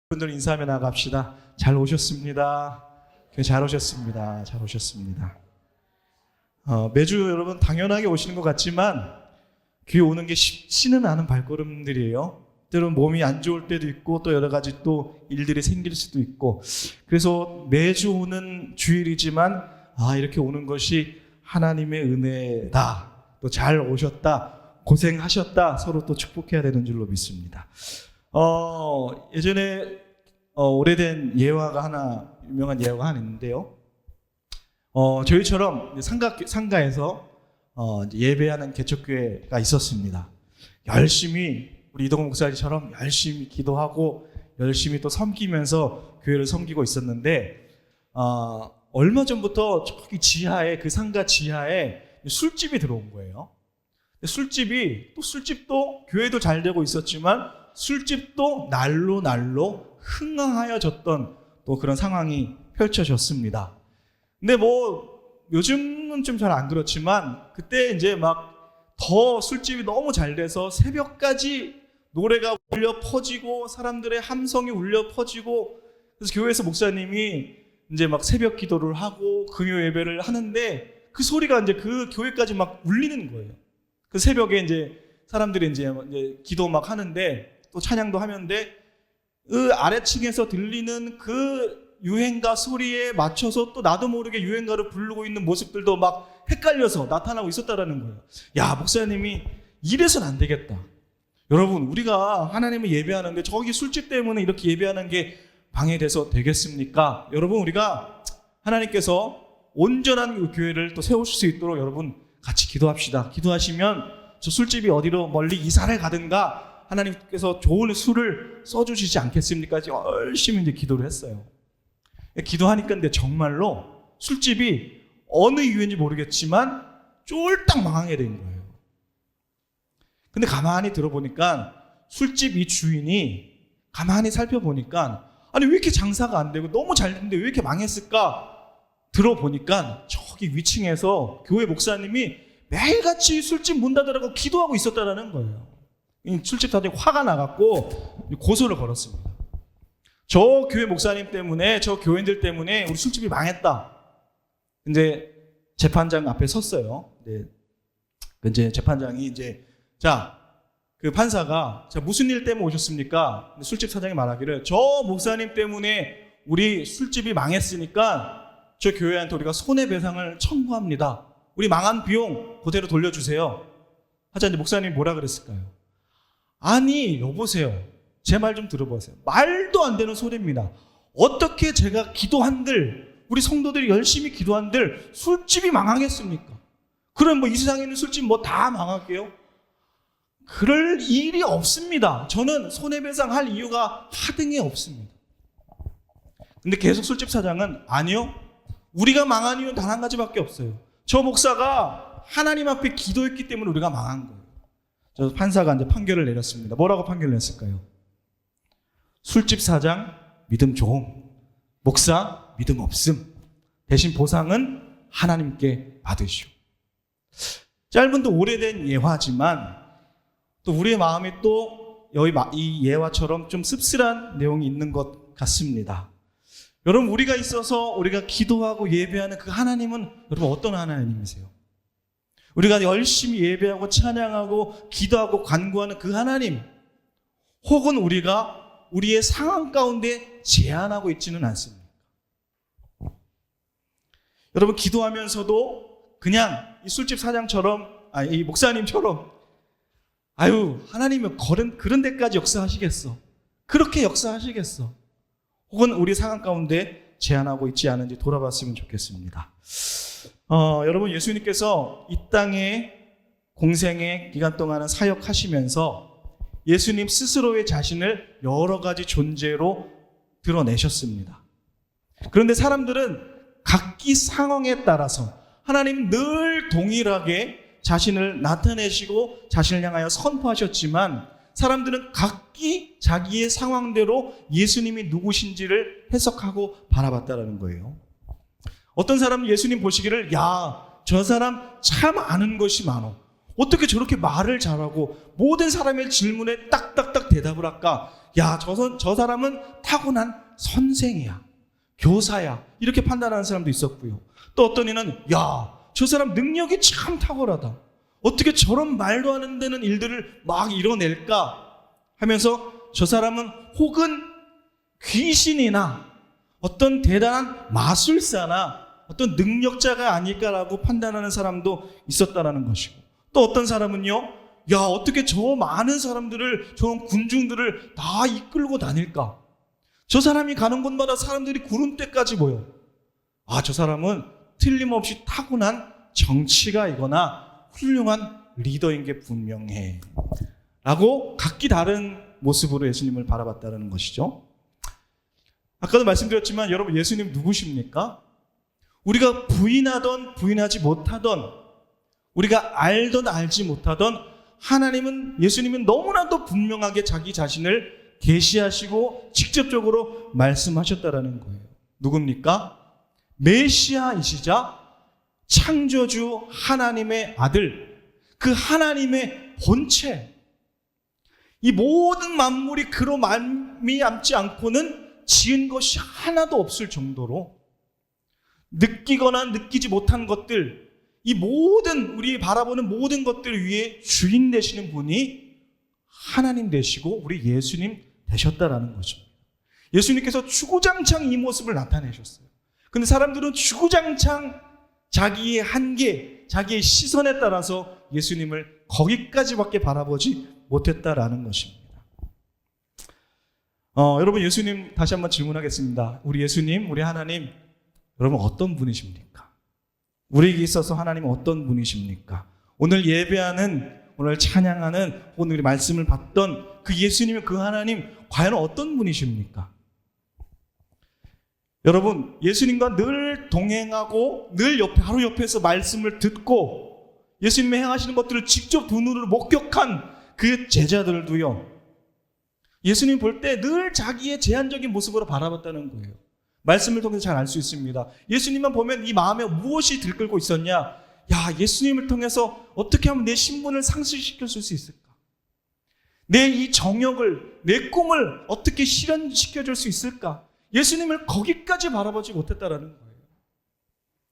분들 인사하며 나갑시다. 잘 오셨습니다. 잘 오셨습니다. 잘 오셨습니다. 매주 여러분 당연하게 오시는 것 같지만 교회 오는 게 쉽지는 않은 발걸음들이에요. 때로는 몸이 안 좋을 때도 있고 또 여러 가지 또 일들이 생길 수도 있고, 그래서 매주 오는 주일이지만 이렇게 오는 것이 하나님의 은혜다. 또 잘 오셨다. 고생하셨다. 서로 또 축복해야 되는 줄로 믿습니다. 예전에 오래된 예화가 하나, 유명한 예화가 하나 있는데요. 저희처럼 상가에서 예배하는 개척교회가 있었습니다. 열심히 우리 이동훈 목사님처럼 열심히 기도하고 열심히 또 섬기면서 교회를 섬기고 있었는데, 얼마 전부터 저기 지하에, 그 상가 지하에 술집이 들어온 거예요. 술집도 교회도 잘 되고 있었지만 술집도 날로 흥황하여졌던 또 그런 상황이 펼쳐졌습니다. 근데 요즘은 좀 잘 안 그렇지만 그때 이제 더 술집이 너무 잘 돼서 새벽까지 노래가 울려 퍼지고 사람들의 함성이 울려 퍼지고, 그래서 교회에서 목사님이 이제 새벽 기도를 하고 금요 예배를 하는데 그 소리가 이제 그 교회까지 울리는 거예요. 그 새벽에 이제 사람들이 이제 기도 하는데 또 찬양도 하는데 그 아래층에서 들리는 그 유행가 소리에 맞춰서 또 나도 모르게 유행가를 부르고 있는 모습들도 헷갈려서 나타나고 있었다라는 거예요. 야, 목사님이 이래서는 안 되겠다. 여러분, 우리가 하나님을 예배하는데 저기 술집 때문에 이렇게 예배하는 게 방해돼서 되겠습니까? 여러분, 우리가 하나님께서 온전한 교회를 또 세우실 수 있도록 여러분 같이 기도합시다. 기도하시면 저 술집이 어디로 멀리 이사를 가든가 하나님께서 좋은 술을 써주시지 않겠습니까? 열심히 이제 기도를 했어요. 기도하니까 근데 정말로 술집이 어느 이유인지 모르겠지만 쫄딱 망하게 된 거예요. 근데 가만히 들어보니까 술집 이 주인이 가만히 살펴보니까 왜 이렇게 장사가 안 되고 너무 잘 됐는데 왜 이렇게 망했을까? 들어보니까 저기 위층에서 교회 목사님이 매일같이 술집 문 닫으라고 기도하고 있었다는 거예요. 술집 사장이 화가 나갖고 고소를 걸었습니다. 저 교회 목사님 때문에, 저 교인들 때문에 우리 술집이 망했다. 근데 재판장 앞에 섰어요. 이제 재판장이 그 판사가 무슨 일 때문에 오셨습니까? 술집 사장이 말하기를 저 목사님 때문에 우리 술집이 망했으니까 저 교회한테 우리가 손해배상을 청구합니다. 우리 망한 비용 그대로 돌려주세요. 하자. 이제 목사님이 뭐라 그랬을까요? 아니, 여보세요. 제 말 좀 들어보세요. 말도 안 되는 소리입니다. 어떻게 제가 기도한들, 우리 성도들이 열심히 기도한들 술집이 망하겠습니까? 그럼 이 세상에 있는 술집 다 망할게요? 그럴 일이 없습니다. 저는 손해배상 할 이유가 하등에 없습니다. 근데 계속 술집 사장은 아니요, 우리가 망한 이유는 단 한 가지밖에 없어요. 저 목사가 하나님 앞에 기도했기 때문에 우리가 망한 거예요. 저 판사가 이제 판결을 내렸습니다. 뭐라고 판결을 냈을까요? 술집 사장 믿음 좀, 목사 믿음 없음. 대신 보상은 하나님께 받으시오. 짧은 또 오래된 예화지만 또 우리의 마음이 또 이 예화처럼 좀 씁쓸한 내용이 있는 것 같습니다. 여러분, 우리가 있어서 우리가 기도하고 예배하는 그 하나님은 여러분 어떤 하나님이세요? 우리가 열심히 예배하고 찬양하고 기도하고 간구하는 그 하나님, 혹은 우리가 우리의 상황 가운데 제한하고 있지는 않습니까? 여러분, 기도하면서도 그냥 이 술집 사장처럼, 이 목사님처럼 하나님은 그런 데까지 역사하시겠어? 그렇게 역사하시겠어? 혹은 우리 상황 가운데 제한하고 있지 않은지 돌아봤으면 좋겠습니다. 여러분, 예수님께서 이 땅에 공생의 기간 동안은 사역하시면서 예수님 스스로의 자신을 여러 가지 존재로 드러내셨습니다. 그런데 사람들은 각기 상황에 따라서 하나님 늘 동일하게 자신을 나타내시고 자신을 향하여 선포하셨지만 사람들은 각기 자기의 상황대로 예수님이 누구신지를 해석하고 바라봤다는 거예요. 어떤 사람은 예수님 보시기를 저 사람 참 아는 것이 많어. 어떻게 저렇게 말을 잘하고 모든 사람의 질문에 딱딱딱 대답을 할까? 야, 저 사람은 타고난 선생이야, 교사야, 이렇게 판단하는 사람도 있었고요. 또 어떤 이는 야, 저 사람 능력이 참 탁월하다, 어떻게 저런 말도 안 되는 일들을 막 이뤄낼까 하면서 저 사람은 혹은 귀신이나 어떤 대단한 마술사나 어떤 능력자가 아닐까라고 판단하는 사람도 있었다라는 것이고, 또 어떤 사람은요, 야, 어떻게 저 많은 사람들을, 저 군중들을 다 이끌고 다닐까? 저 사람이 가는 곳마다 사람들이 구름대까지 모여. 아, 저 사람은 틀림없이 타고난 정치가이거나 훌륭한 리더인 게 분명해 라고 각기 다른 모습으로 예수님을 바라봤다는 것이죠. 아까도 말씀드렸지만 여러분, 예수님 누구십니까? 우리가 부인하던 부인하지 못하던, 우리가 알던 알지 못하던 예수님은 너무나도 분명하게 자기 자신을 계시하시고 직접적으로 말씀하셨다라는 거예요. 누굽니까? 메시아이시자 창조주 하나님의 아들, 그 하나님의 본체, 이 모든 만물이 그로 말미암지 않고는 지은 것이 하나도 없을 정도로 느끼거나 느끼지 못한 것들, 이 모든 우리 바라보는 모든 것들 위에 주인 되시는 분이 하나님 되시고 우리 예수님 되셨다라는 것입니다. 예수님께서 주구장창 이 모습을 나타내셨어요. 근데 사람들은 주구장창 자기의 한계, 자기의 시선에 따라서 예수님을 거기까지밖에 바라보지 못했다라는 것입니다. 여러분, 예수님 다시 한번 질문하겠습니다. 우리 예수님, 우리 하나님, 여러분 어떤 분이십니까? 우리에게 있어서 하나님은 어떤 분이십니까? 오늘 예배하는, 오늘 찬양하는, 오늘 말씀을 받던 그 예수님, 그 하나님 과연 어떤 분이십니까? 여러분, 예수님과 늘 동행하고 늘 바로 옆에서 말씀을 듣고 예수님이 행하시는 것들을 직접 두 눈으로 목격한 그 제자들도요, 예수님 볼 때 늘 자기의 제한적인 모습으로 바라봤다는 거예요. 말씀을 통해서 잘 알 수 있습니다. 예수님만 보면 이 마음에 무엇이 들끓고 있었냐? 야, 예수님을 통해서 어떻게 하면 내 신분을 상실시켜줄 수 있을까? 내 이 정욕을, 내 꿈을 어떻게 실현시켜줄 수 있을까? 예수님을 거기까지 바라보지 못했다라는 거예요.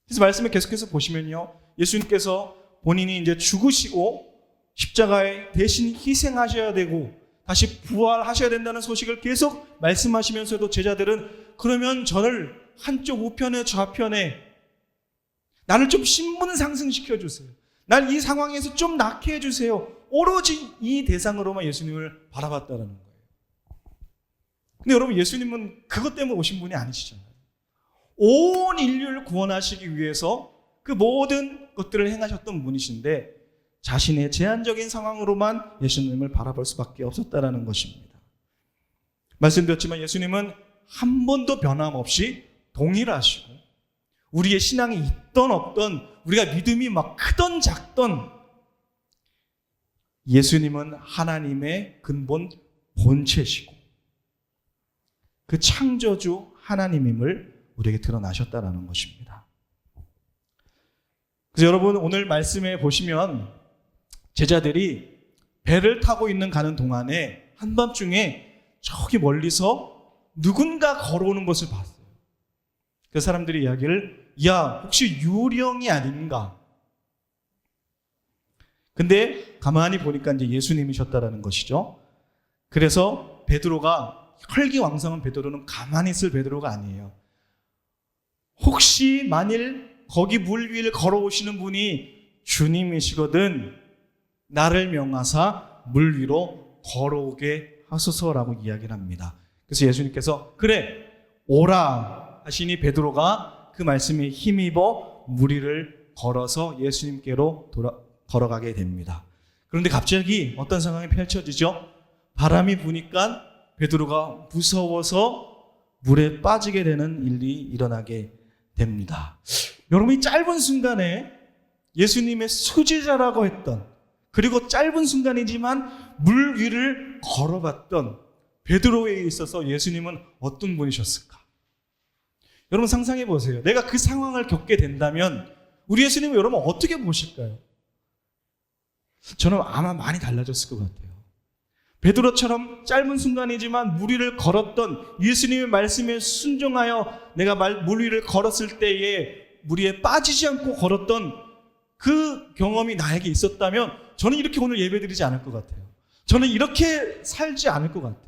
그래서 말씀을 계속해서 보시면요, 예수님께서 본인이 이제 죽으시고 십자가에 대신 희생하셔야 되고 다시 부활하셔야 된다는 소식을 계속 말씀하시면서도 제자들은 그러면 저를 한쪽 우편에 좌편에 나를 좀 신분 상승시켜 주세요. 날 이 상황에서 좀 낫게 해주세요. 오로지 이 대상으로만 예수님을 바라봤다는 거예요. 근데 여러분, 예수님은 그것 때문에 오신 분이 아니시잖아요. 온 인류를 구원하시기 위해서 그 모든 것들을 행하셨던 분이신데 자신의 제한적인 상황으로만 예수님을 바라볼 수밖에 없었다는 것입니다. 말씀드렸지만 예수님은 한 번도 변함없이 동일하시고 우리의 신앙이 있던 없던, 우리가 믿음이 막 크던 작던, 예수님은 하나님의 근본 본체시고 그 창조주 하나님임을 우리에게 드러나셨다는 것입니다. 그래서 여러분, 오늘 말씀에 보시면 제자들이 배를 타고 가는 동안에 한밤중에 저기 멀리서 누군가 걸어오는 것을 봤어요. 그 사람들이 이야기를, 야, 혹시 유령이 아닌가? 근데 가만히 보니까 이제 예수님이셨다라는 것이죠. 그래서 베드로가, 혈기왕성한 베드로는 가만히 있을 베드로가 아니에요. 혹시 만일 거기 물 위를 걸어오시는 분이 주님이시거든 나를 명하사 물 위로 걸어오게 하소서라고 이야기를 합니다. 그래서 예수님께서 그래 오라 하시니 베드로가 그 말씀에 힘입어 물 위를 걸어서 예수님께로 걸어가게 됩니다. 그런데 갑자기 어떤 상황이 펼쳐지죠? 바람이 부니까 베드로가 무서워서 물에 빠지게 되는 일이 일어나게 됩니다. 여러분, 이 짧은 순간에 예수님의 수제자라고 했던, 그리고 짧은 순간이지만 물 위를 걸어봤던 베드로에 있어서 예수님은 어떤 분이셨을까? 여러분 상상해 보세요. 내가 그 상황을 겪게 된다면 우리 예수님은 여러분 어떻게 보실까요? 저는 아마 많이 달라졌을 것 같아요. 베드로처럼 짧은 순간이지만 물 위를 걸었던, 예수님의 말씀에 순종하여 내가 물 위를 걸었을 때에 물 위에 빠지지 않고 걸었던 그 경험이 나에게 있었다면 저는 이렇게 오늘 예배드리지 않을 것 같아요. 저는 이렇게 살지 않을 것 같아요.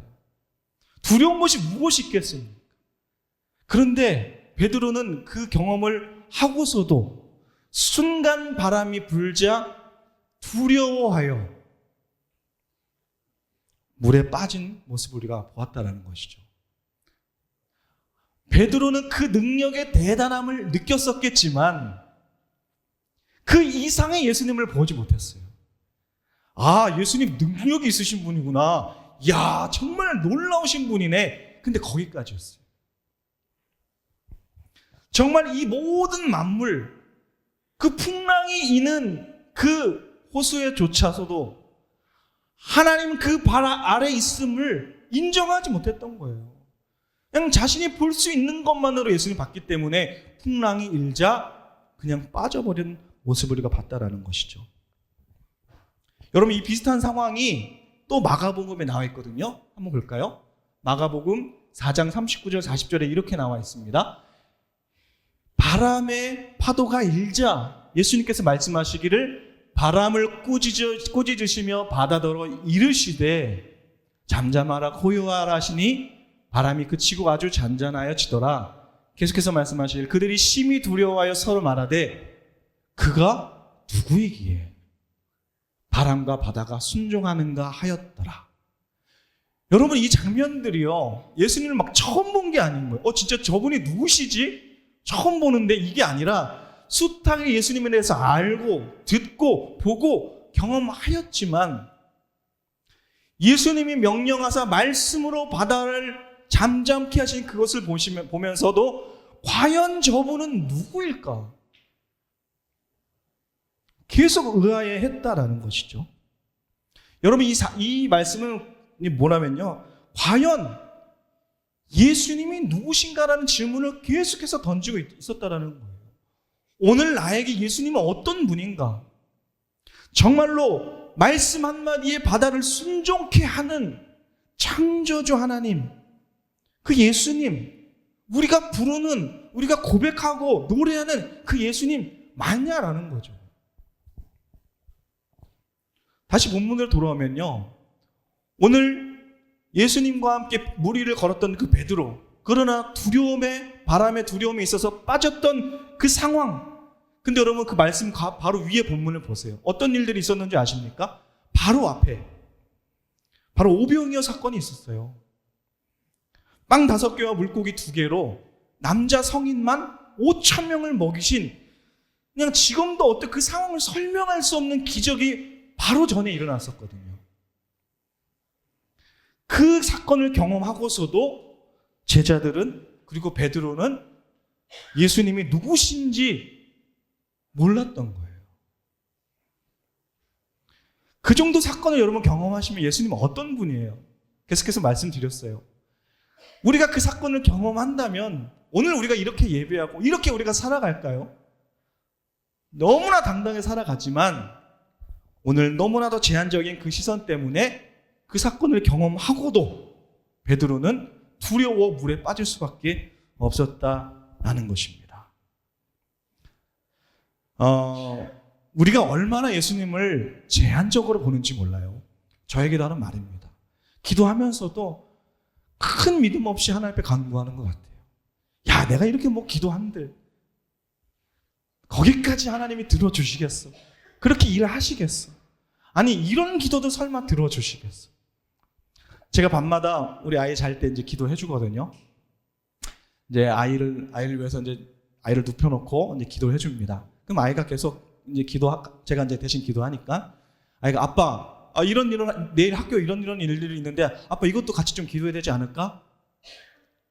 두려운 것이 무엇이 있겠습니까? 그런데 베드로는 그 경험을 하고서도 순간 바람이 불자 두려워하여 물에 빠진 모습을 우리가 보았다는 것이죠. 베드로는 그 능력의 대단함을 느꼈었겠지만 그 이상의 예수님을 보지 못했어요. 아, 예수님 능력이 있으신 분이구나. 야, 정말 놀라우신 분이네. 근데 거기까지였어요. 정말 이 모든 만물, 그 풍랑이 이는 그 호수에조차서도 하나님 그 발 아래 있음을 인정하지 못했던 거예요. 그냥 자신이 볼 수 있는 것만으로 예수님 봤기 때문에 풍랑이 일자 그냥 빠져버린 모습을 우리가 봤다라는 것이죠. 여러분, 이 비슷한 상황이 또 마가복음에 나와 있거든요. 한번 볼까요? 마가복음 4장 39절 40절에 이렇게 나와 있습니다. 바람의 파도가 일자 예수님께서 말씀하시기를 바람을 꾸짖으시며 바다더러 이르시되 잠잠하라 고요하라 하시니 바람이 그치고 아주 잔잔하여 지더라. 계속해서 말씀하시기를 그들이 심히 두려워하여 서로 말하되 그가 누구이기에 바람과 바다가 순종하는가 하였더라. 여러분, 이 장면들이요, 예수님을 막 처음 본 게 아닌 거예요. 진짜 저분이 누구시지? 처음 보는데 이게 아니라 숱하게 예수님에 대해서 알고 듣고 보고 경험하였지만 예수님이 명령하사 말씀으로 바다를 잠잠케 하신 그것을 보면서도 과연 저분은 누구일까? 계속 의아해했다라는 것이죠. 여러분, 이 말씀은 뭐냐면요, 과연 예수님이 누구신가라는 질문을 계속해서 던지고 있었다라는 거예요. 오늘 나에게 예수님은 어떤 분인가? 정말로 말씀 한마디에 바다를 순종케 하는 창조주 하나님, 그 예수님, 우리가 부르는, 우리가 고백하고 노래하는 그 예수님 맞냐라는 거죠. 다시 본문으로 돌아오면요, 오늘 예수님과 함께 물 위를 걸었던 그 베드로, 그러나 바람의 두려움에 있어서 빠졌던 그 상황. 근데 여러분, 그 말씀 바로 위에 본문을 보세요. 어떤 일들이 있었는지 아십니까? 바로 앞에 바로 오병이어 사건이 있었어요. 빵 5개와 물고기 2개로 남자 성인만 5,000명을 먹이신, 그냥 지금도 그 상황을 설명할 수 없는 기적이 바로 전에 일어났었거든요. 그 사건을 경험하고서도 제자들은, 그리고 베드로는 예수님이 누구신지 몰랐던 거예요. 그 정도 사건을 여러분 경험하시면 예수님은 어떤 분이에요? 계속해서 말씀드렸어요. 우리가 그 사건을 경험한다면 오늘 우리가 이렇게 예배하고 이렇게 우리가 살아갈까요? 너무나 당당히 살아가지만 오늘 너무나도 제한적인 그 시선 때문에 그 사건을 경험하고도 베드로는 두려워 물에 빠질 수밖에 없었다라는 것입니다. 우리가 얼마나 예수님을 제한적으로 보는지 몰라요. 저에게도 하는 말입니다. 기도하면서도 큰 믿음 없이 하나님 앞에 간구하는 것 같아요. 야, 내가 이렇게 기도한들 거기까지 하나님이 들어주시겠어? 그렇게 일을 하시겠어? 아니, 이런 기도도 설마 들어주시겠어? 제가 밤마다 우리 아이 잘 때 이제 기도해 주거든요. 이제 아이를 위해서 이제 아이를 눕혀놓고 이제 기도해 줍니다. 그럼 아이가 계속 이제 제가 이제 대신 기도하니까 아이가 아빠, 이런 일은 내일 학교 이런 일들이 있는데 아빠 이것도 같이 좀 기도해야 되지 않을까?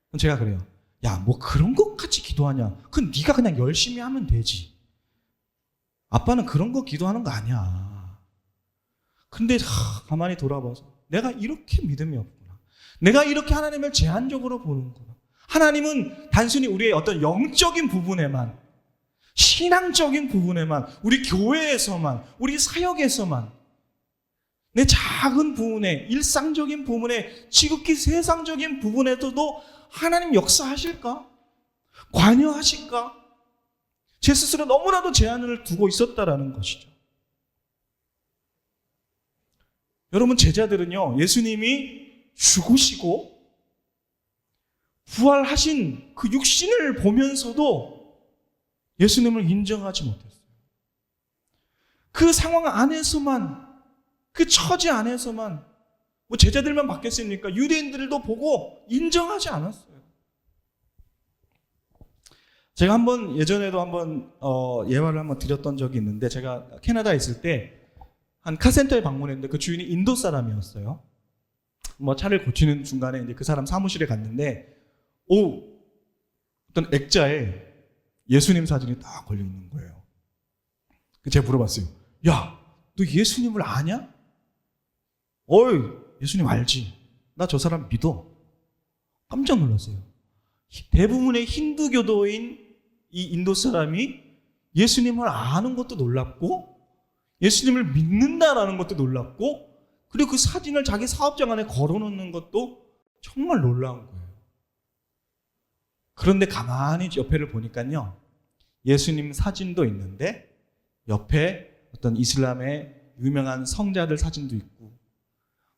그럼 제가 그래요. 야, 뭐 그런 것까지 기도하냐? 그건 네가 그냥 열심히 하면 되지. 아빠는 그런 거 기도하는 거 아니야. 근데 가만히 돌아봐서 내가 이렇게 믿음이 없구나. 내가 이렇게 하나님을 제한적으로 보는구나. 하나님은 단순히 우리의 어떤 영적인 부분에만, 신앙적인 부분에만, 우리 교회에서만, 우리 사역에서만 내 작은 부분에, 일상적인 부분에, 지극히 세상적인 부분에서도 하나님 역사하실까? 관여하실까? 제 스스로 너무나도 제한을 두고 있었다라는 것이죠. 여러분, 제자들은요, 예수님이 죽으시고 부활하신 그 육신을 보면서도 예수님을 인정하지 못했어요. 그 상황 안에서만, 그 처지 안에서만, 뭐 제자들만 받겠습니까? 유대인들도 보고 인정하지 않았어요. 제가 예전에도 예화를 한번 드렸던 적이 있는데, 제가 캐나다에 있을 때 한 카센터에 방문했는데 그 주인이 인도 사람이었어요. 뭐 차를 고치는 중간에 이제 그 사람 사무실에 갔는데, 어떤 액자에 예수님 사진이 딱 걸려 있는 거예요. 제가 물어봤어요. 야, 너 예수님을 아냐? 어이, 예수님 알지. 나 저 사람 믿어. 깜짝 놀랐어요. 대부분의 힌두교도인 이 인도 사람이 예수님을 아는 것도 놀랍고, 예수님을 믿는다라는 것도 놀랍고, 그리고 그 사진을 자기 사업장 안에 걸어놓는 것도 정말 놀라운 거예요. 그런데 가만히 옆에를 보니까요, 예수님 사진도 있는데 옆에 어떤 이슬람의 유명한 성자들 사진도 있고,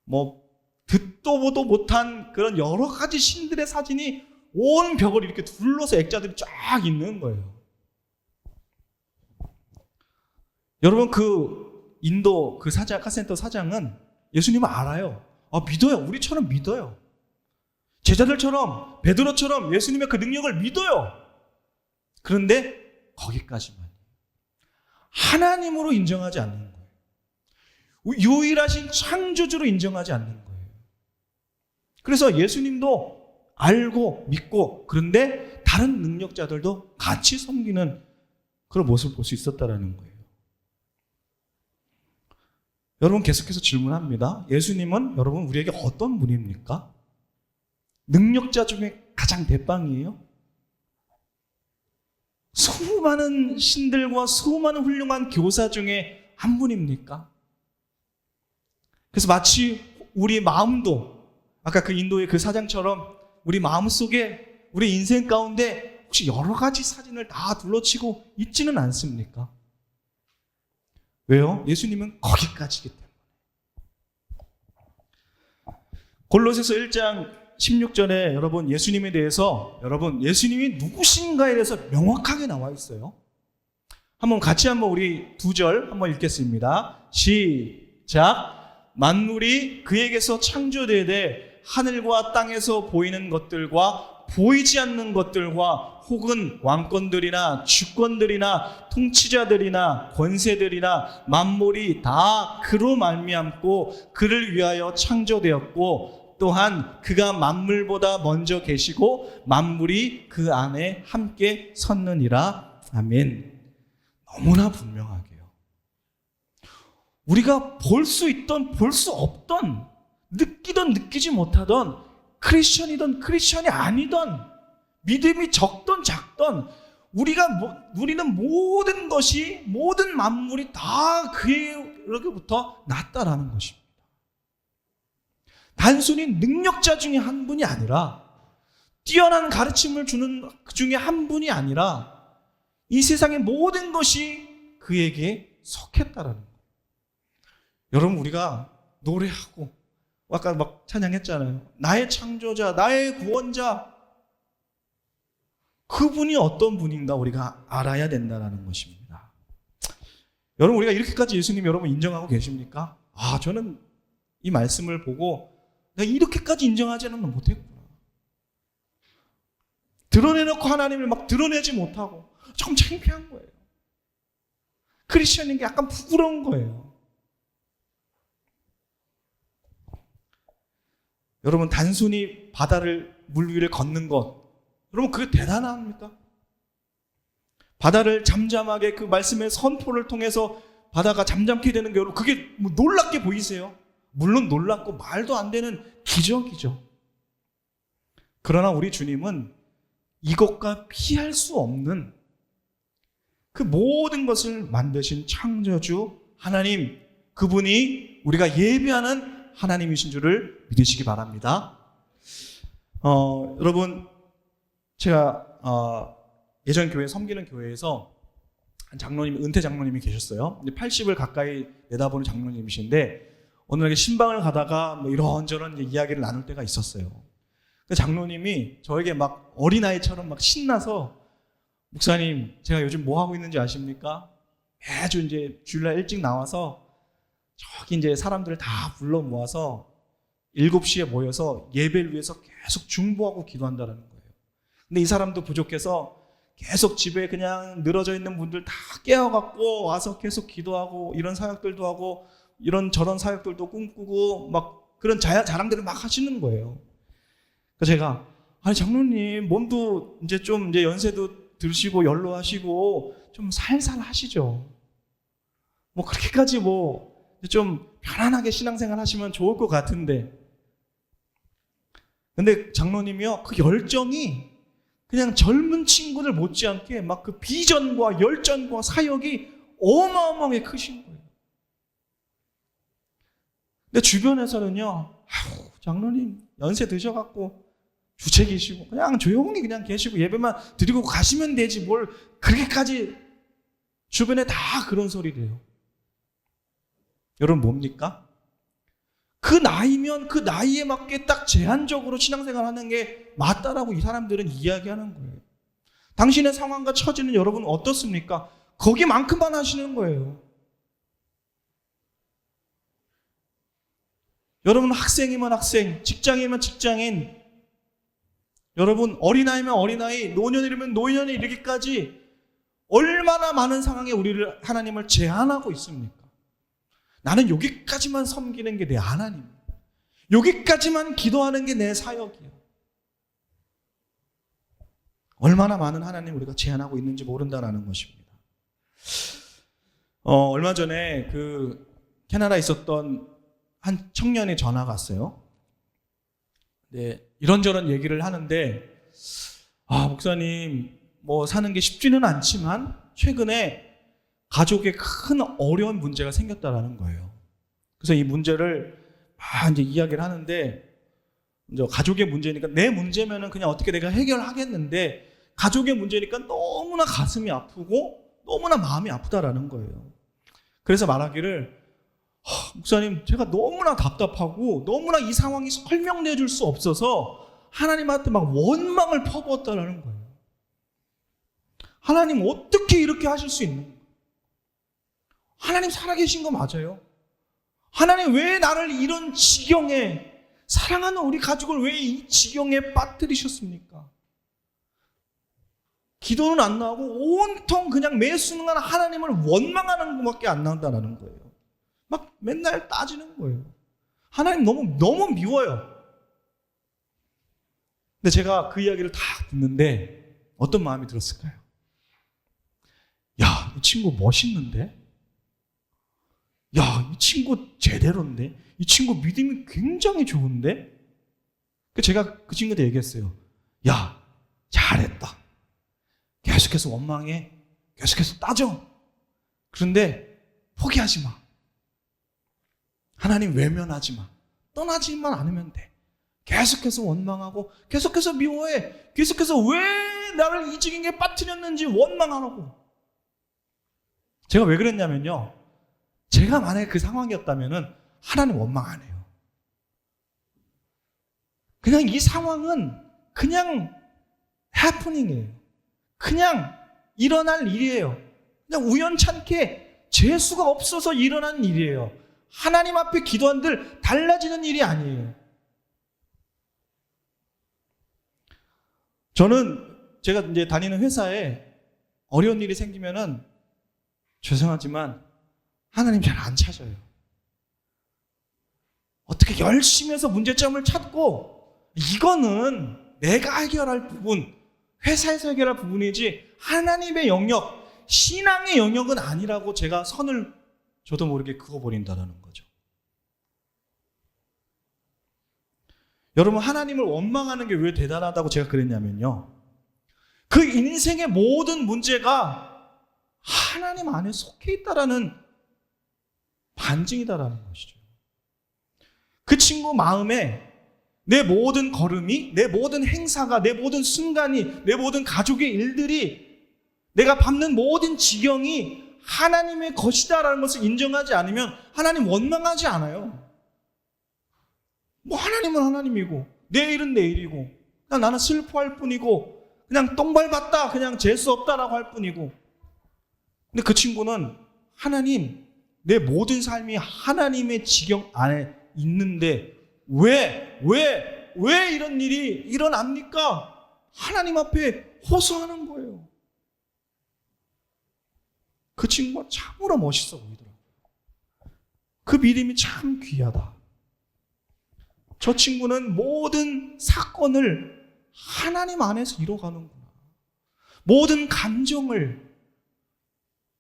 뭐 듣도 보도 못한 그런 여러 가지 신들의 사진이 온 벽을 이렇게 둘러서 액자들이 쫙 있는 거예요. 여러분, 그 인도 그 카센터 사장은 예수님을 알아요. 믿어요. 우리처럼 믿어요. 제자들처럼, 베드로처럼 예수님의 그 능력을 믿어요. 그런데 거기까지만. 하나님으로 인정하지 않는 거예요. 유일하신 창조주로 인정하지 않는 거예요. 그래서 예수님도 알고 믿고, 그런데 다른 능력자들도 같이 섬기는 그런 모습을 볼 수 있었다는 거예요. 여러분, 계속해서 질문합니다. 예수님은 여러분 우리에게 어떤 분입니까? 능력자 중에 가장 대빵이에요? 수많은 신들과 수많은 훌륭한 교사 중에 한 분입니까? 그래서 마치 우리 마음도 아까 그 인도의 그 사장처럼 우리 마음속에, 우리 인생 가운데 혹시 여러 가지 사진을 다 둘러치고 있지는 않습니까? 왜요? 예수님은 거기까지이기 때문에. 골로새서 1장 16절에 여러분 예수님에 대해서, 여러분 예수님이 누구신가에 대해서 명확하게 나와 있어요. 같이 우리 2절 한번 읽겠습니다. 시작. 만물이 그에게서 창조되되 하늘과 땅에서 보이는 것들과 보이지 않는 것들과 혹은 왕권들이나 주권들이나 통치자들이나 권세들이나 만물이 다 그로 말미암고 그를 위하여 창조되었고, 또한 그가 만물보다 먼저 계시고 만물이 그 안에 함께 섰느니라. 아멘. 너무나 분명하게요. 우리가 볼 수 있던 볼 수 없던, 느끼던 느끼지 못하던, 크리스천이든 크리스천이 아니던, 믿음이 적던 작던, 우리는 모든 것이, 모든 만물이 다 그에게로부터 났다라는 것입니다. 단순히 능력자 중에 한 분이 아니라, 뛰어난 가르침을 주는 그 중에 한 분이 아니라, 이 세상의 모든 것이 그에게 속했다라는 거예요. 여러분, 우리가 노래하고 아까 막 찬양했잖아요. 나의 창조자, 나의 구원자, 그분이 어떤 분인가 우리가 알아야 된다는 것입니다. 여러분, 우리가 이렇게까지 예수님 여러분 인정하고 계십니까? 저는 이 말씀을 보고 내가 이렇게까지 인정하지는 못했구나. 드러내놓고 하나님을 막 드러내지 못하고 조금 창피한 거예요. 크리스천인 게 약간 부끄러운 거예요. 여러분, 단순히 바다를, 물 위를 걷는 것, 여러분 그게 대단합니까? 바다를 잠잠하게 그 말씀의 선포를 통해서 바다가 잠잠게 되는 게, 여러분 그게 뭐 놀랍게 보이세요? 물론 놀랍고 말도 안 되는 기적이죠. 그러나 우리 주님은 이것과 피할 수 없는 그 모든 것을 만드신 창조주 하나님, 그분이 우리가 예배하는 하나님이신 줄을 믿으시기 바랍니다. 여러분, 제가 예전 교회 섬기는 교회에서 한 장로님, 은퇴 장로님이 계셨어요. 80을 가까이 내다보는 장로님이신데 어느 날 신방을 가다가 뭐 이런저런 이야기를 나눌 때가 있었어요. 그 장로님이 저에게 막 어린아이처럼 막 신나서, 목사님, 제가 요즘 뭐 하고 있는지 아십니까? 매주 이제 주일날 일찍 나와서 저기 이제 사람들을 다 불러 모아서 7시에 모여서 예배를 위해서 계속 중보하고 기도한다는 거예요. 근데 이 사람도 부족해서 계속 집에 그냥 늘어져 있는 분들 다 깨워갖고 와서 계속 기도하고 이런 사역들도 하고 이런 저런 사역들도 꿈꾸고 막 그런 자랑들을 막 하시는 거예요. 그래서 제가, 아니 장로님, 몸도 이제 좀 이제 연세도 들으시고 연로하시고 좀 살살 하시죠. 뭐 그렇게까지 뭐 좀 편안하게 신앙생활 하시면 좋을 것 같은데. 근데 장로님이요, 그 열정이 그냥 젊은 친구들 못지않게 막 그 비전과 열정과 사역이 어마어마하게 크신 거예요. 근데 주변에서는요, 아우, 장로님 연세 드셔갖고 주책이시고 그냥 조용히 그냥 계시고 예배만 드리고 가시면 되지 뭘 그렇게까지, 주변에 다 그런 소리래요. 여러분 뭡니까? 그 나이면 그 나이에 맞게 딱 제한적으로 신앙생활 하는 게 맞다라고 이 사람들은 이야기하는 거예요. 당신의 상황과 처지는 여러분 어떻습니까? 거기만큼만 하시는 거예요. 여러분 학생이면 학생, 직장이면 직장인, 여러분 어린아이면 어린아이, 노년이면 노년에 이르기까지 얼마나 많은 상황에 우리를, 하나님을 제한하고 있습니까? 나는 여기까지만 섬기는 게 내 하나님, 여기까지만 기도하는 게 내 사역이야. 얼마나 많은 하나님 우리가 제한하고 있는지 모른다는 것입니다. 얼마 전에 그 캐나다에 있었던 한 청년이 전화가 왔어요. 네, 이런저런 얘기를 하는데, 목사님, 뭐 사는 게 쉽지는 않지만 최근에 가족에 큰 어려운 문제가 생겼다라는 거예요. 그래서 이 문제를 막 이제 이야기를 하는데, 이제 가족의 문제니까 내 문제면은 그냥 어떻게 내가 해결하겠는데, 가족의 문제니까 너무나 가슴이 아프고 너무나 마음이 아프다라는 거예요. 그래서 말하기를, 목사님, 제가 너무나 답답하고 너무나 이 상황이 설명내 줄 수 없어서 하나님한테 막 원망을 퍼부었다라는 거예요. 하나님 어떻게 이렇게 하실 수 있는 거예요? 하나님 살아계신 거 맞아요? 하나님 왜 나를 이런 지경에, 사랑하는 우리 가족을 왜 이 지경에 빠뜨리셨습니까? 기도는 안 나오고 온통 그냥 매 순간 하나님을 원망하는 것밖에 안 나온다는 거예요. 막 맨날 따지는 거예요. 하나님 너무 미워요. 근데 제가 그 이야기를 다 듣는데 어떤 마음이 들었을까요? 야, 이 친구 멋있는데? 야, 이 친구 제대로인데? 이 친구 믿음이 굉장히 좋은데? 제가 그 친구한테 얘기했어요. 야, 잘했다. 계속해서 원망해. 계속해서 따져. 그런데 포기하지 마. 하나님 외면하지 마. 떠나지만 않으면 돼. 계속해서 원망하고 계속해서 미워해. 계속해서 왜 나를 이 지경에 빠뜨렸는지 원망하라고. 제가 왜 그랬냐면요, 제가 만약에 그 상황이었다면 하나님 원망 안 해요. 그냥 이 상황은 그냥 해프닝이에요. 그냥 일어날 일이에요. 그냥 우연찮게 재수가 없어서 일어난 일이에요. 하나님 앞에 기도한들 달라지는 일이 아니에요. 저는 제가 이제 다니는 회사에 어려운 일이 생기면은 죄송하지만 하나님 잘 안 찾아요. 어떻게 열심히 해서 문제점을 찾고, 이거는 내가 해결할 부분, 회사에서 해결할 부분이지 하나님의 영역, 신앙의 영역은 아니라고 제가 선을 저도 모르게 그어버린다는 거죠. 여러분, 하나님을 원망하는 게 왜 대단하다고 제가 그랬냐면요, 그 인생의 모든 문제가 하나님 안에 속해 있다라는 반증이다라는 것이죠. 그 친구 마음에 내 모든 걸음이, 내 모든 행사가, 내 모든 순간이, 내 모든 가족의 일들이, 내가 밟는 모든 지경이 하나님의 것이다라는 것을 인정하지 않으면 하나님 원망하지 않아요. 뭐 하나님은 하나님이고 내 일은 내 일이고 그냥 나는 슬퍼할 뿐이고 그냥 똥 밟았다 그냥 재수 없다라고 할 뿐이고. 근데 그 친구는 하나님, 내 모든 삶이 하나님의 지경 안에 있는데 왜 이런 일이 일어납니까? 하나님 앞에 호소하는 거예요. 그 친구가 참으로 멋있어 보이더라고요. 그 믿음이 참 귀하다. 저 친구는 모든 사건을 하나님 안에서 이뤄가는구나. 모든 감정을,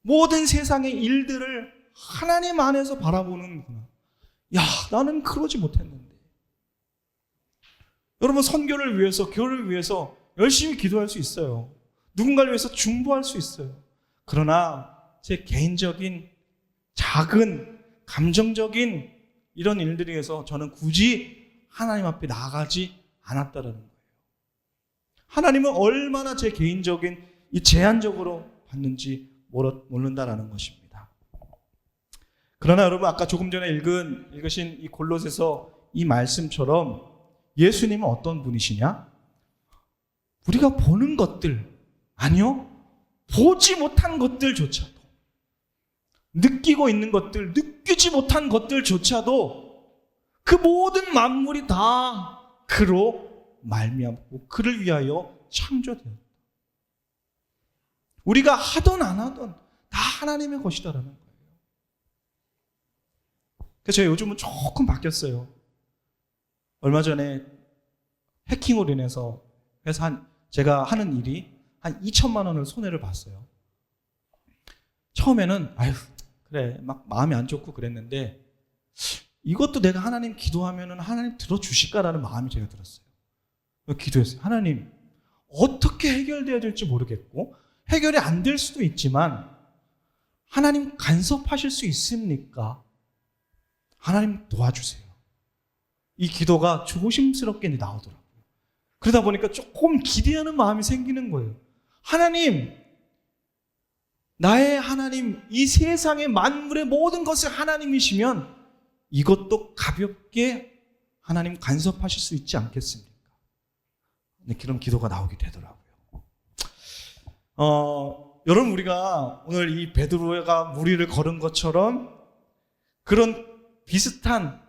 모든 세상의 일들을 하나님 안에서 바라보는구나. 야, 나는 그러지 못했는데. 여러분, 선교를 위해서, 교회를 위해서 열심히 기도할 수 있어요. 누군가를 위해서 중보할 수 있어요. 그러나 제 개인적인 작은 감정적인 이런 일들에 의해서 저는 굳이 하나님 앞에 나가지 않았다라는 거예요. 하나님은 얼마나 제 개인적인 이 제한적으로 봤는지 모른다라는 것입니다. 그러나 여러분, 아까 조금 전에 읽으신 이 골로새서 이 말씀처럼 예수님은 어떤 분이시냐? 우리가 보는 것들, 아니요, 보지 못한 것들조차도, 느끼고 있는 것들, 느끼지 못한 것들조차도 그 모든 만물이 다 그로 말미암고 그를 위하여 창조되었다. 우리가 하던 안 하던 다 하나님의 것이다라는 거예요. 그래서 제가 요즘은 조금 바뀌었어요. 얼마 전에 해킹으로 인해서 제가 하는 일이 한 2천만 원을 손해를 봤어요. 처음에는 그래 막 마음이 안 좋고 그랬는데 이것도 내가 하나님 기도하면은 하나님 들어주실까라는 마음이 제가 들었어요. 기도했어요. 하나님, 어떻게 해결돼야 될지 모르겠고 해결이 안 될 수도 있지만 하나님 간섭하실 수 있습니까? 하나님 도와주세요. 이 기도가 조심스럽게 나오더라고요. 그러다 보니까 조금 기대하는 마음이 생기는 거예요. 하나님, 나의 하나님, 이 세상의 만물의 모든 것을 하나님이시면 이것도 가볍게 하나님 간섭하실 수 있지 않겠습니까? 네, 그런 기도가 나오게 되더라고요. 여러분, 우리가 오늘 이 베드로가 무리를 걸은 것처럼 그런 비슷한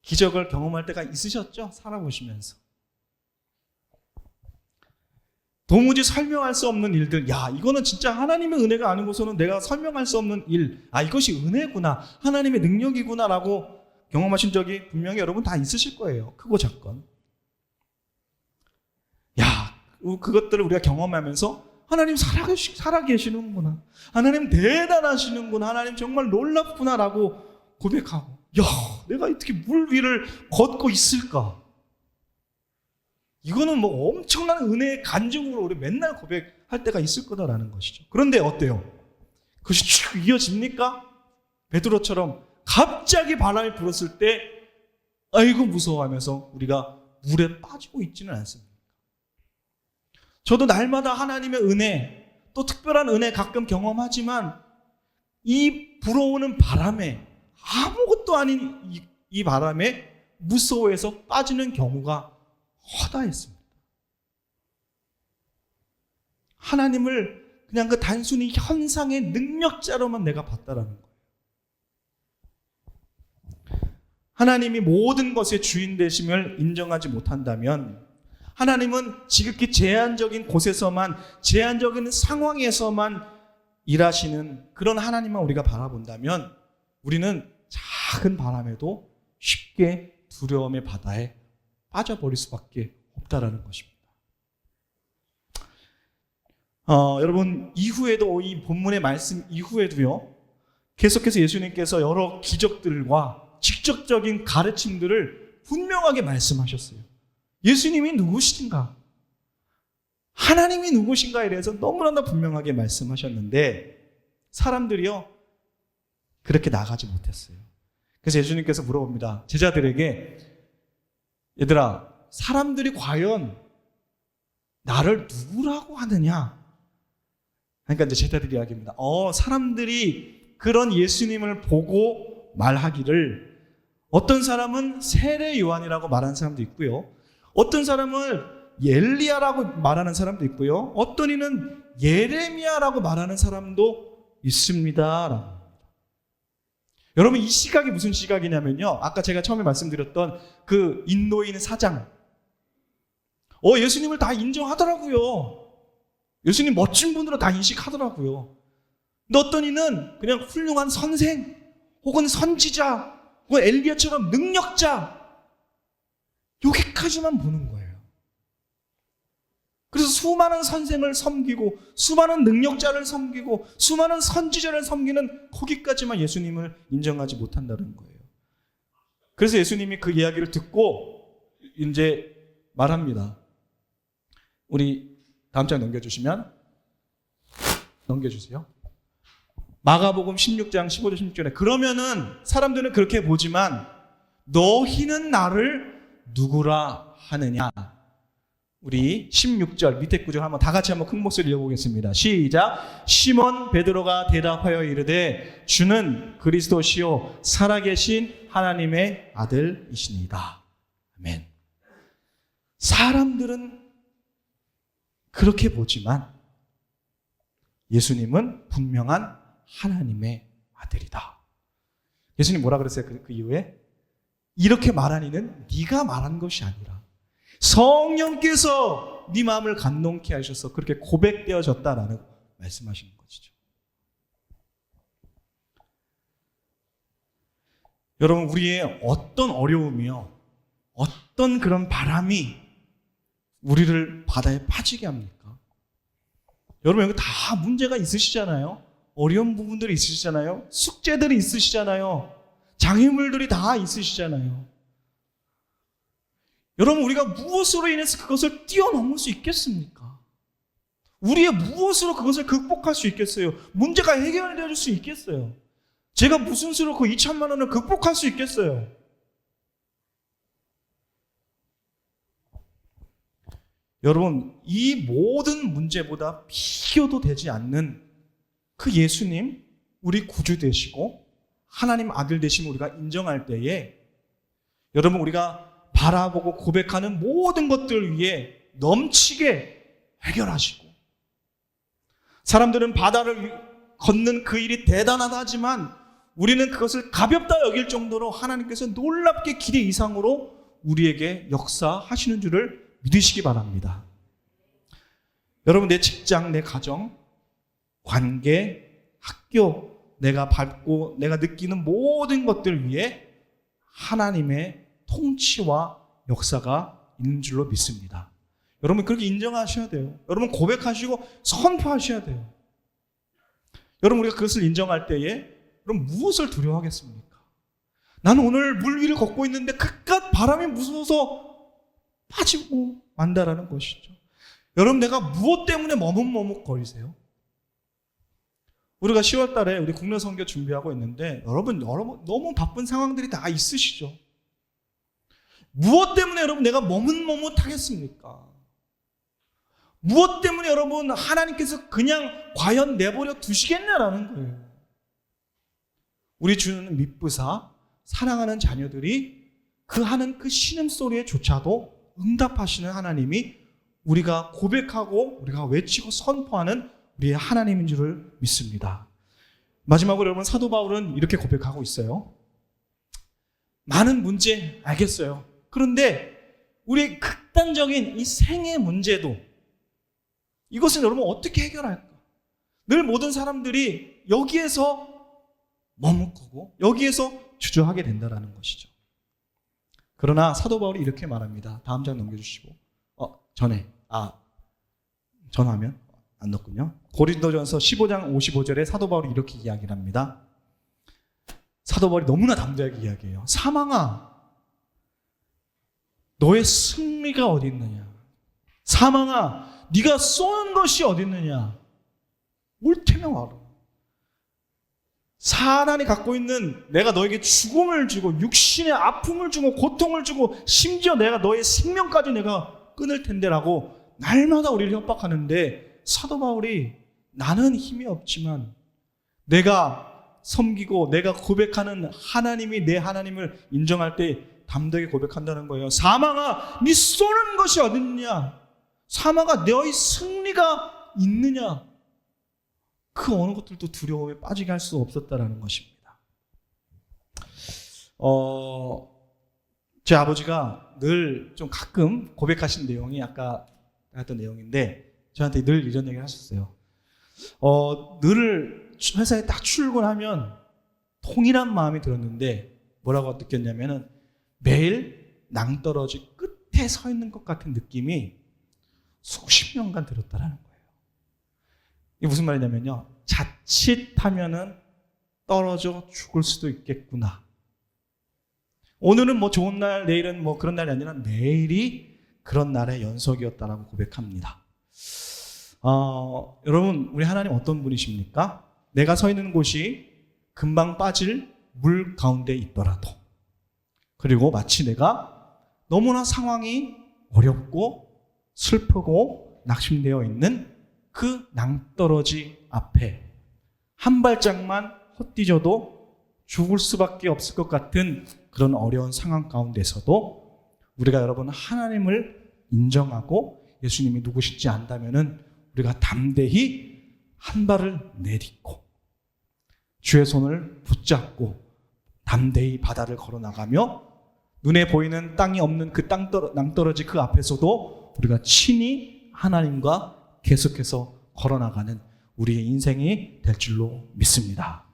기적을 경험할 때가 있으셨죠? 살아보시면서. 도무지 설명할 수 없는 일들, 야, 이거는 진짜 하나님의 은혜가 아니고서는 내가 설명할 수 없는 일, 이것이 은혜구나, 하나님의 능력이구나 라고 경험하신 적이 분명히 여러분 다 있으실 거예요. 크고 작건. 야, 그것들을 우리가 경험하면서 하나님 살아계시는구나, 하나님 대단하시는구나, 하나님 정말 놀랍구나 라고 고백하고, 야, 내가 어떻게 물 위를 걷고 있을까? 이거는 뭐 엄청난 은혜의 간증으로 우리 맨날 고백할 때가 있을 거다라는 것이죠. 그런데 어때요? 그것이 쭉 이어집니까? 베드로처럼 갑자기 바람이 불었을 때 아이고 무서워하면서 우리가 물에 빠지고 있지는 않습니다. 저도 날마다 하나님의 은혜, 또 특별한 은혜 가끔 경험하지만 이 불어오는 바람에, 아무것도 아닌 이 바람에 무서워해서 빠지는 경우가 허다했습니다. 하나님을 그냥 그 단순히 현상의 능력자로만 내가 봤다라는 거예요. 하나님이 모든 것의 주인 되심을 인정하지 못한다면, 하나님은 지극히 제한적인 곳에서만, 제한적인 상황에서만 일하시는 그런 하나님만 우리가 바라본다면 우리는 작은 바람에도 쉽게 두려움의 바다에 빠져버릴 수밖에 없다라는 것입니다. 여러분, 이후에도, 이 본문의 말씀 이후에도요, 계속해서 예수님께서 여러 기적들과 직접적인 가르침들을 분명하게 말씀하셨어요. 예수님이 누구신가? 하나님이 누구신가에 대해서 너무나 분명하게 말씀하셨는데 사람들이요, 그렇게 나가지 못했어요. 그래서 예수님께서 물어봅니다. 제자들에게, 얘들아, 사람들이 과연 나를 누구라고 하느냐? 그러니까 이제 제자들이 이야기합니다. 사람들이 그런 예수님을 보고 말하기를, 어떤 사람은 세례 요한이라고 말하는 사람도 있고요, 어떤 사람을 엘리야라고 말하는 사람도 있고요, 어떤 이는 예레미야라고 말하는 사람도 있습니다. 여러분, 이 시각이 무슨 시각이냐면요, 아까 제가 처음에 말씀드렸던 그 인도인 사장, 예수님을 다 인정하더라고요. 예수님 멋진 분으로 다 인식하더라고요. 근데 어떤 이는 그냥 훌륭한 선생, 혹은 선지자, 혹은 엘리야처럼 능력자, 여기까지만 보는 거예요. 그래서 수많은 선생을 섬기고, 수많은 능력자를 섬기고, 수많은 선지자를 섬기는 거기까지만 예수님을 인정하지 못한다는 거예요. 그래서 예수님이 그 이야기를 듣고 이제 말합니다. 우리 다음 장 넘겨주세요. 마가복음 16장 15절 16절에, 그러면은 사람들은 그렇게 보지만 너희는 나를 누구라 하느냐? 우리 16절 밑에 구절 한번 다 같이 한번 큰 목소리로 읽어보겠습니다. 시작. 시몬 베드로가 대답하여 이르되 주는 그리스도시요 살아계신 하나님의 아들이시니이다. 아멘. 사람들은 그렇게 보지만 예수님은 분명한 하나님의 아들이다. 예수님 뭐라 그랬어요? 그 이후에? 이렇게 말하니는 네가 말한 것이 아니라 성령께서 네 마음을 감동케 하셔서 그렇게 고백되어졌다라는 말씀하시는 것이죠. 여러분, 우리의 어떤 어려움이요, 어떤 그런 바람이 우리를 바다에 빠지게 합니까? 여러분, 여기 다 문제가 있으시잖아요. 어려운 부분들이 있으시잖아요. 숙제들이 있으시잖아요. 장애물들이 다 있으시잖아요. 여러분, 우리가 무엇으로 인해서 그것을 뛰어넘을 수 있겠습니까? 우리의 무엇으로 그것을 극복할 수 있겠어요? 문제가 해결될 수 있겠어요? 제가 무슨 수로 그 2천만 원을 극복할 수 있겠어요? 여러분, 이 모든 문제보다 비교도 되지 않는 그 예수님, 우리 구주 되시고 하나님 아들 되심을 우리가 인정할 때에, 여러분, 우리가 바라보고 고백하는 모든 것들을 위해 넘치게 해결하시고, 사람들은 바다를 걷는 그 일이 대단하다 하지만 우리는 그것을 가볍다 여길 정도로 하나님께서 놀랍게 기대 이상으로 우리에게 역사하시는 줄을 믿으시기 바랍니다. 여러분, 내 직장, 내 가정, 관계, 학교, 내가 밟고 내가 느끼는 모든 것들 위해 하나님의 통치와 역사가 있는 줄로 믿습니다. 여러분, 그렇게 인정하셔야 돼요. 여러분, 고백하시고 선포하셔야 돼요. 여러분, 우리가 그것을 인정할 때에 그럼 무엇을 두려워하겠습니까? 나는 오늘 물 위를 걷고 있는데 그깟 바람이 무서워서 빠지고 만다라는 것이죠. 여러분, 내가 무엇 때문에 머뭇머뭇거리세요? 우리가 10월 달에 우리 국내 선교 준비하고 있는데 여러분 너무 바쁜 상황들이 다 있으시죠? 무엇 때문에 여러분 내가 머뭇머뭇하겠습니까? 무엇 때문에 여러분 하나님께서 그냥 과연 내버려 두시겠냐라는 거예요. 우리 주는 미쁘사 사랑하는 자녀들이 그 하는 그 신음소리에조차도 응답하시는 하나님이 우리가 고백하고 우리가 외치고 선포하는 우리의 하나님인 줄을 믿습니다. 마지막으로 여러분, 사도 바울은 이렇게 고백하고 있어요. 많은 문제 알겠어요. 그런데 우리의 극단적인 이 생의 문제도, 이것은 여러분 어떻게 해결할까? 늘 모든 사람들이 여기에서 머뭇고 여기에서 주저하게 된다는 것이죠. 그러나 사도 바울이 이렇게 말합니다. 다음 장 넘겨주시고. 전화면 안 넣었군요. 고린도전서 15장 55절에 사도 바울이 이렇게 이야기를 합니다. 사도 바울이 너무나 담대하게 이야기해요. 사망아, 너의 승리가 어디 있느냐? 사망아, 네가 쏘는 것이 어디 있느냐? 올 테면 와라. 사단이 갖고 있는 내가 너에게 죽음을 주고 육신의 아픔을 주고 고통을 주고 심지어 내가 너의 생명까지 내가 끊을 텐데라고 날마다 우리를 협박하는데 사도 바울이 나는 힘이 없지만 내가 섬기고 내가 고백하는 하나님이 내 하나님을 인정할 때 담대하게 고백한다는 거예요. 사망아 네 쏘는 것이 어딨냐? 사망아 너의 승리가 있느냐? 그 어느 것들도 두려움에 빠지게 할 수 없었다라는 것입니다. 제 아버지가 늘 좀 가끔 고백하신 내용이 아까 했던 내용인데 저한테 늘 이런 얘기를 하셨어요. 늘 회사에 딱 출근하면 통일한 마음이 들었는데 뭐라고 느꼈냐면은 매일 낭떠러지 끝에 서 있는 것 같은 느낌이 수십 년간 들었다라는 거예요. 이게 무슨 말이냐면요. 자칫하면은 떨어져 죽을 수도 있겠구나. 오늘은 뭐 좋은 날, 내일은 뭐 그런 날이 아니라 내일이 그런 날의 연속이었다라고 고백합니다. 여러분, 우리 하나님 어떤 분이십니까? 내가 서 있는 곳이 금방 빠질 물 가운데 있더라도, 그리고 마치 내가 너무나 상황이 어렵고 슬프고 낙심되어 있는 그 낭떠러지 앞에 한 발짝만 헛디뎌도 죽을 수밖에 없을 것 같은 그런 어려운 상황 가운데서도 우리가 여러분 하나님을 인정하고 예수님이 누구신지 안다면은 우리가 담대히 한 발을 내딛고 주의 손을 붙잡고 담대히 바다를 걸어 나가며 눈에 보이는 땅이 없는 그 낭떠러지 그 앞에서도 우리가 친히 하나님과 계속해서 걸어나가는 우리의 인생이 될 줄로 믿습니다.